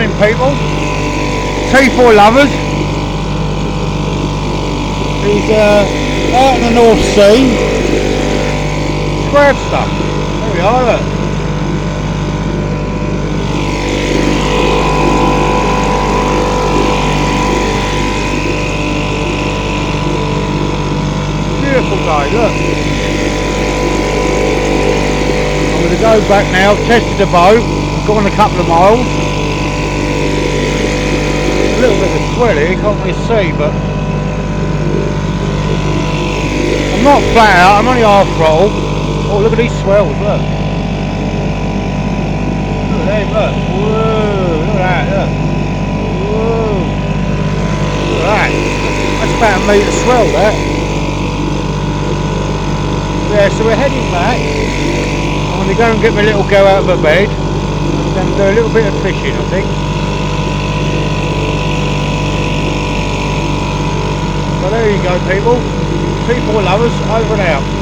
morning, people. T4 lovers. He's out in the North Sea. Scrab stuff. There we are, look. Beautiful day, look. I'm going to go back now. I've tested the boat. I've gone a couple of miles. A little bit of swell here, can't really see, but I'm not flat out, I'm only half throttle. Oh, look at these swells, look. Look at them, look. Whoa, look at that, look. Whoa. Look at that. That's about a metre swell, that. Yeah, so we're heading back. I'm going to go and get my little girl out of her bed. I'm going to do a little bit of fishing, I think. So there you go, people. T4 lovers, over and out.